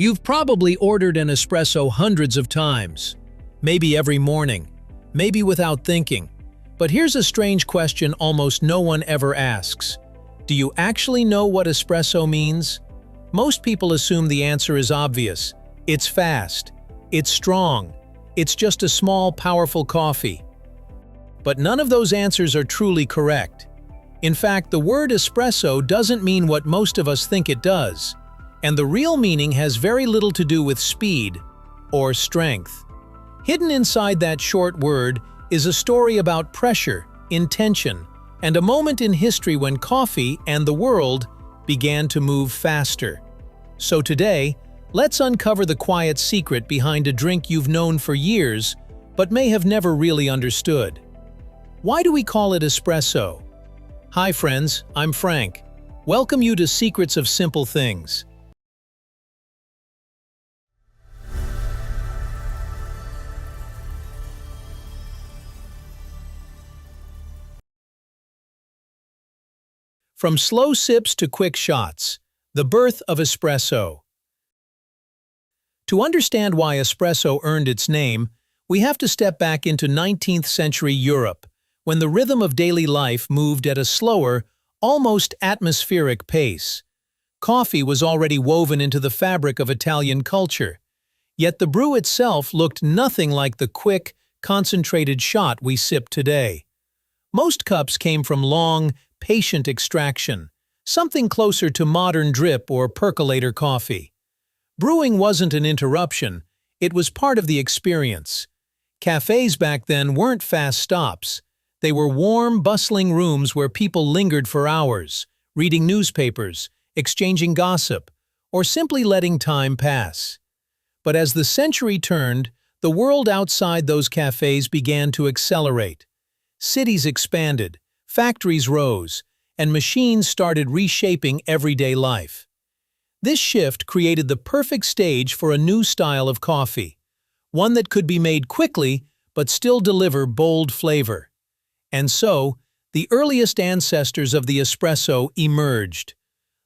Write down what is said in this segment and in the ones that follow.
You've probably ordered an espresso hundreds of times, maybe every morning, maybe without thinking. But here's a strange question almost no one ever asks. Do you actually know what espresso means? Most people assume the answer is obvious. It's fast. It's strong. It's just a small, powerful coffee. But none of those answers are truly correct. In fact, the word espresso doesn't mean what most of us think it does. And the real meaning has very little to do with speed or strength. Hidden inside that short word is a story about pressure, intention, and a moment in history when coffee and the world began to move faster. So today, let's uncover the quiet secret behind a drink you've known for years, but may have never really understood. Why do we call it espresso? Hi friends, I'm Frank. Welcome you to Secrets of Simple Things. From slow sips to quick shots, the birth of espresso. To understand why espresso earned its name, we have to step back into 19th century Europe, when the rhythm of daily life moved at a slower, almost atmospheric pace. Coffee was already woven into the fabric of Italian culture, yet the brew itself looked nothing like the quick, concentrated shot we sip today. Most cups came from long, patient extraction, something closer to modern drip or percolator coffee. Brewing wasn't an interruption, it was part of the experience. Cafes back then weren't fast stops. They were warm, bustling rooms where people lingered for hours, reading newspapers, exchanging gossip, or simply letting time pass. But as the century turned, the world outside those cafes began to accelerate. Cities expanded, factories rose, and machines started reshaping everyday life. This shift created the perfect stage for a new style of coffee, one that could be made quickly but still deliver bold flavor. And so, the earliest ancestors of the espresso emerged.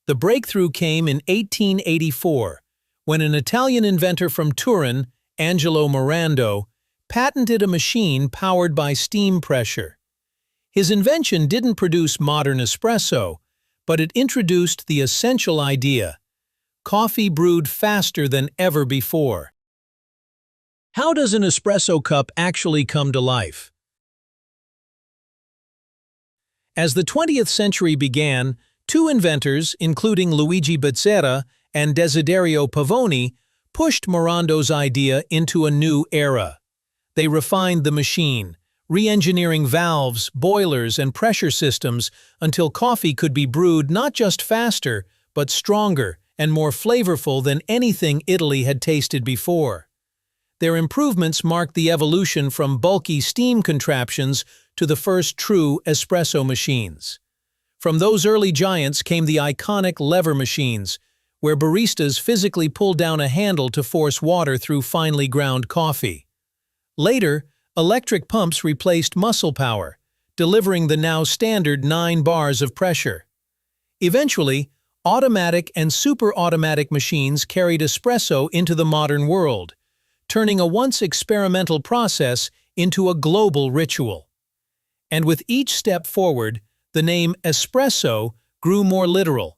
The breakthrough came in 1884, when an Italian inventor from Turin, Angelo Morando, patented a machine powered by steam pressure. His invention didn't produce modern espresso, but it introduced the essential idea: coffee brewed faster than ever before. How does an espresso cup actually come to life? As the 20th century began, two inventors, including Luigi Bezzera and Desiderio Pavoni, pushed Morando's idea into a new era. They refined the machine, re-engineering valves, boilers, and pressure systems until coffee could be brewed not just faster, but stronger and more flavorful than anything Italy had tasted before. Their improvements marked the evolution from bulky steam contraptions to the first true espresso machines. From those early giants came the iconic lever machines, where baristas physically pulled down a handle to force water through finely ground coffee. Later, electric pumps replaced muscle power, delivering the now standard 9 bars of pressure. Eventually, automatic and super-automatic machines carried espresso into the modern world, turning a once experimental process into a global ritual. And with each step forward, the name espresso grew more literal,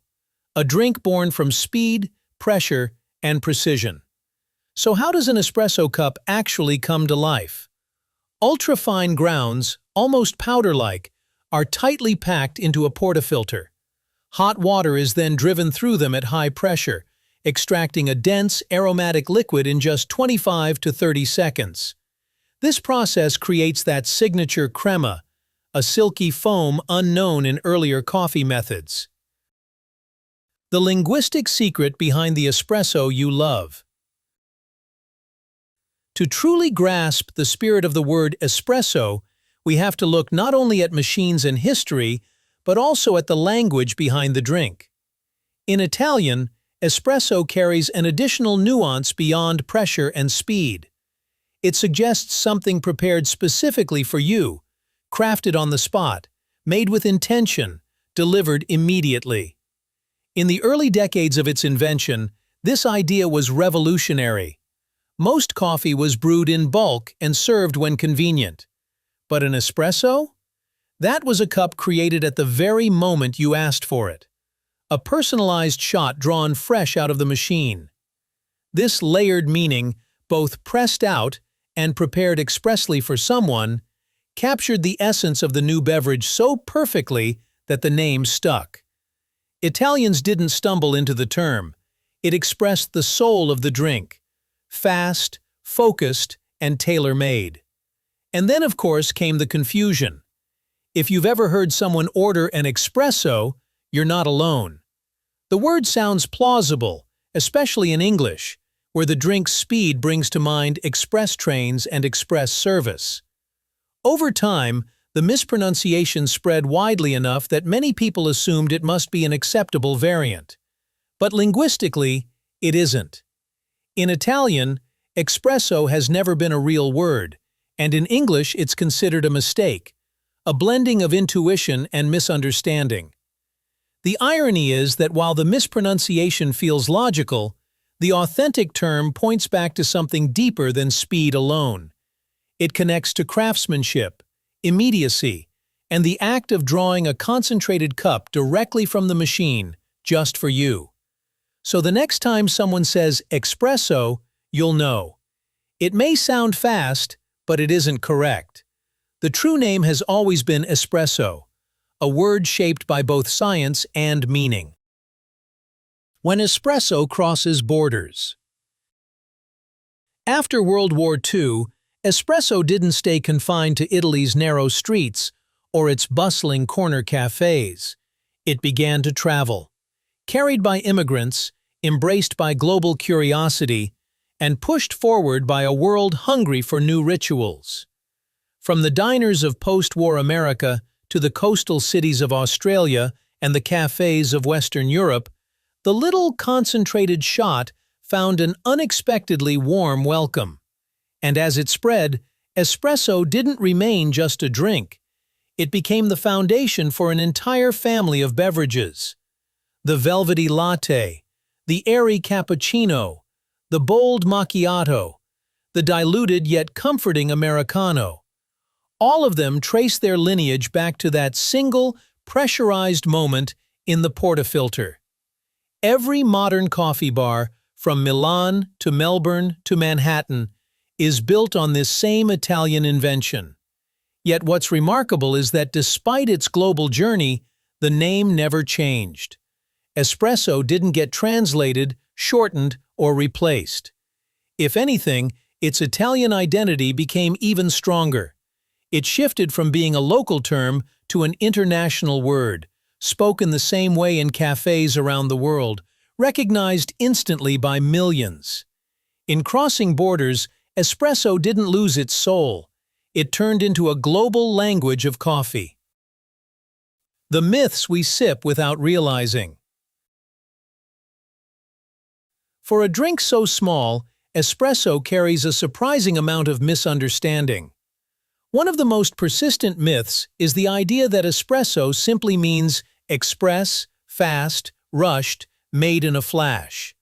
a drink born from speed, pressure, and precision. So how does an espresso cup actually come to life? Ultra-fine grounds, almost powder-like, are tightly packed into a portafilter. Hot water is then driven through them at high pressure, extracting a dense, aromatic liquid in just 25 to 30 seconds. This process creates that signature crema, a silky foam unknown in earlier coffee methods. The linguistic secret behind the espresso you love. To truly grasp the spirit of the word espresso, we have to look not only at machines and history, but also at the language behind the drink. In Italian, espresso carries an additional nuance beyond pressure and speed. It suggests something prepared specifically for you, crafted on the spot, made with intention, delivered immediately. In the early decades of its invention, This idea was revolutionary. Most coffee was brewed in bulk and served when convenient. But an espresso? That was a cup created at the very moment you asked for it. A personalized shot drawn fresh out of the machine. This layered meaning, both pressed out and prepared expressly for someone, captured the essence of the new beverage so perfectly that the name stuck. Italians didn't stumble into the term. It expressed the soul of the drink. Fast, focused, and tailor-made. And then, of course, came the confusion. If you've ever heard someone order an espresso, you're not alone. The word sounds plausible, especially in English, where the drink's speed brings to mind express trains and express service. Over time, the mispronunciation spread widely enough that many people assumed it must be an acceptable variant. But linguistically, it isn't. In Italian, espresso has never been a real word, and in English it's considered a mistake, a blending of intuition and misunderstanding. The irony is that while the mispronunciation feels logical, the authentic term points back to something deeper than speed alone. It connects to craftsmanship, immediacy, and the act of drawing a concentrated cup directly from the machine, just for you. So the next time someone says espresso, you'll know. It may sound fast, but it isn't correct. The true name has always been espresso, a word shaped by both science and meaning. When espresso crosses borders. After World War II, espresso didn't stay confined to Italy's narrow streets or its bustling corner cafes. It began to travel. Carried by immigrants, embraced by global curiosity, and pushed forward by a world hungry for new rituals. From the diners of post-war America to the coastal cities of Australia and the cafes of Western Europe, the little concentrated shot found an unexpectedly warm welcome. And as it spread, espresso didn't remain just a drink. It became the foundation for an entire family of beverages. The velvety latte, the airy cappuccino, the bold macchiato, the diluted yet comforting Americano. All of them trace their lineage back to that single, pressurized moment in the portafilter. Every modern coffee bar, from Milan to Melbourne to Manhattan, is built on this same Italian invention. Yet what's remarkable is that despite its global journey, the name never changed. Espresso didn't get translated, shortened, or replaced. If anything, its Italian identity became even stronger. It shifted from being a local term to an international word, spoken the same way in cafes around the world, recognized instantly by millions. In crossing borders, espresso didn't lose its soul. It turned into a global language of coffee. The myths we sip without realizing. For a drink so small, espresso carries a surprising amount of misunderstanding. One of the most persistent myths is the idea that espresso simply means express, fast, rushed, made in a flash.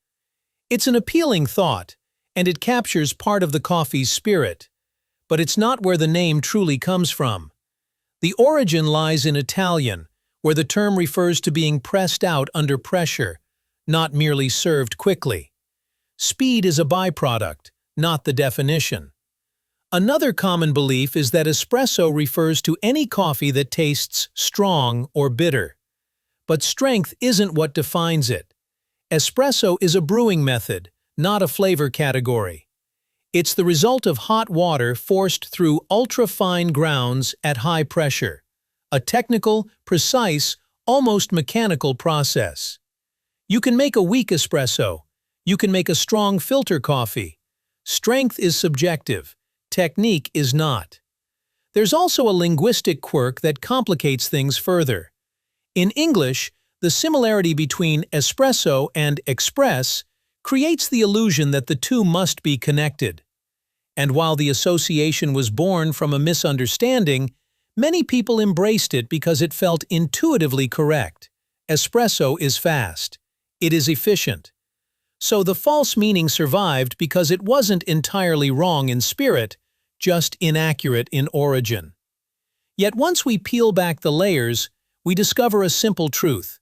It's an appealing thought, and it captures part of the coffee's spirit. But it's not where the name truly comes from. The origin lies in Italian, where the term refers to being pressed out under pressure, not merely served quickly. Speed is a byproduct, not the definition. Another common belief is that espresso refers to any coffee that tastes strong or bitter. But strength isn't what defines it. Espresso is a brewing method, not a flavor category. It's the result of hot water forced through ultra-fine grounds at high pressure, a technical, precise, almost mechanical process. You can make a weak espresso. You can make a strong filter coffee. Strength is subjective. Technique is not. There's also a linguistic quirk that complicates things further. In English, the similarity between espresso and express creates the illusion that the two must be connected. And while the association was born from a misunderstanding, many people embraced it because it felt intuitively correct. Espresso is fast. It is efficient. So the false meaning survived because it wasn't entirely wrong in spirit, just inaccurate in origin. Yet once we peel back the layers, we discover a simple truth.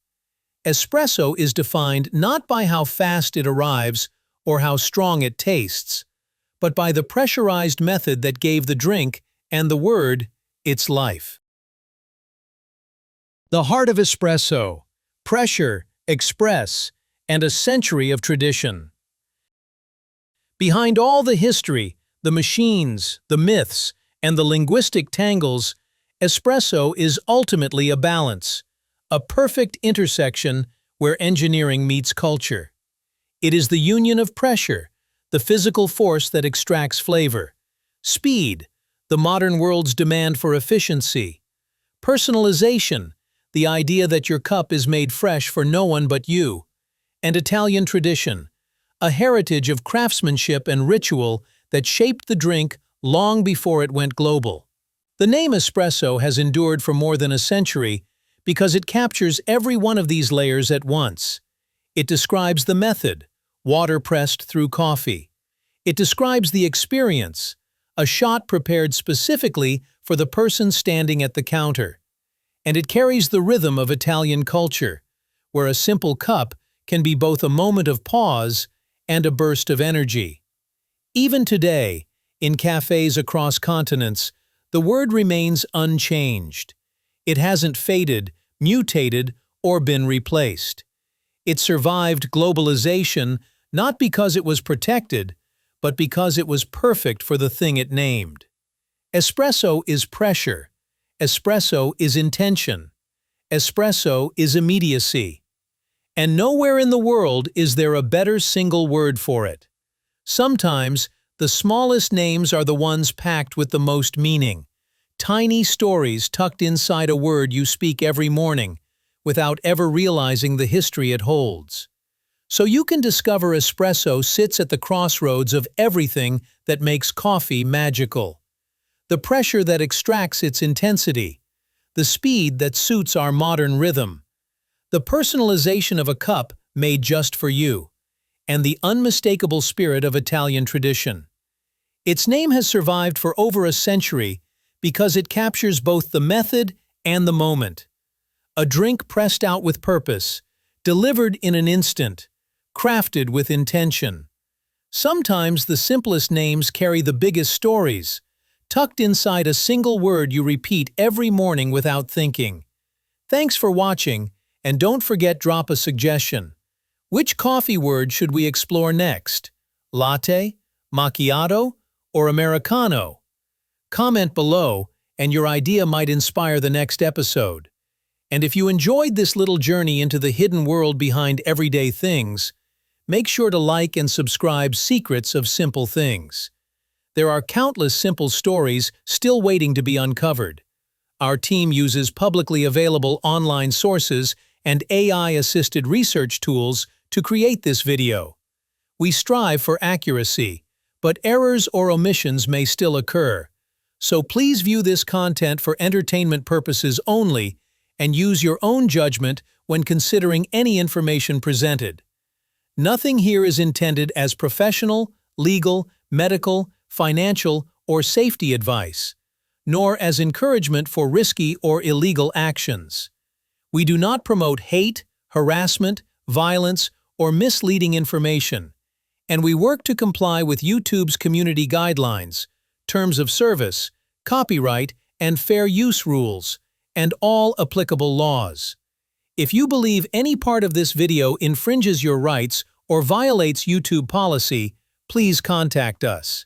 Espresso is defined not by how fast it arrives or how strong it tastes, but by the pressurized method that gave the drink and the word its life. The heart of espresso: pressure, express, and a century of tradition. Behind all the history, the machines, the myths, and the linguistic tangles, espresso is ultimately a balance, a perfect intersection where engineering meets culture. It is the union of pressure, the physical force that extracts flavor; speed, the modern world's demand for efficiency; personalization, the idea that your cup is made fresh for no one but you; and Italian tradition, a heritage of craftsmanship and ritual that shaped the drink long before it went global. The name espresso has endured for more than a century because it captures every one of these layers at once. It describes the method, water pressed through coffee. It describes the experience, a shot prepared specifically for the person standing at the counter. And it carries the rhythm of Italian culture, where a simple cup can be both a moment of pause and a burst of energy. Even today, in cafes across continents, the word remains unchanged. It hasn't faded, mutated, or been replaced. It survived globalization not because it was protected, but because it was perfect for the thing it named. Espresso is pressure. Espresso is intention. Espresso is immediacy. And nowhere in the world is there a better single word for it. Sometimes, the smallest names are the ones packed with the most meaning. Tiny stories tucked inside a word you speak every morning, without ever realizing the history it holds. So you can discover espresso sits at the crossroads of everything that makes coffee magical. The pressure that extracts its intensity, the speed that suits our modern rhythm, the personalization of a cup made just for you, and the unmistakable spirit of Italian tradition. Its name has survived for over a century because it captures both the method and the moment. A drink pressed out with purpose, delivered in an instant, crafted with intention. Sometimes the simplest names carry the biggest stories, tucked inside a single word you repeat every morning without thinking. Thanks for watching, and don't forget drop a suggestion. Which coffee word should we explore next? Latte, macchiato, or Americano? Comment below, and your idea might inspire the next episode. And if you enjoyed this little journey into the hidden world behind everyday things, make sure to like and subscribe Secrets of Simple Things. There are countless simple stories still waiting to be uncovered. Our team uses publicly available online sources and AI-assisted research tools to create this video. We strive for accuracy, but errors or omissions may still occur. So please view this content for entertainment purposes only and use your own judgment when considering any information presented. Nothing here is intended as professional, legal, medical, financial, or safety advice, nor as encouragement for risky or illegal actions. We do not promote hate, harassment, violence, or misleading information, and we work to comply with YouTube's community guidelines, terms of service, copyright, and fair use rules, and all applicable laws. If you believe any part of this video infringes your rights or violates YouTube policy, please contact us.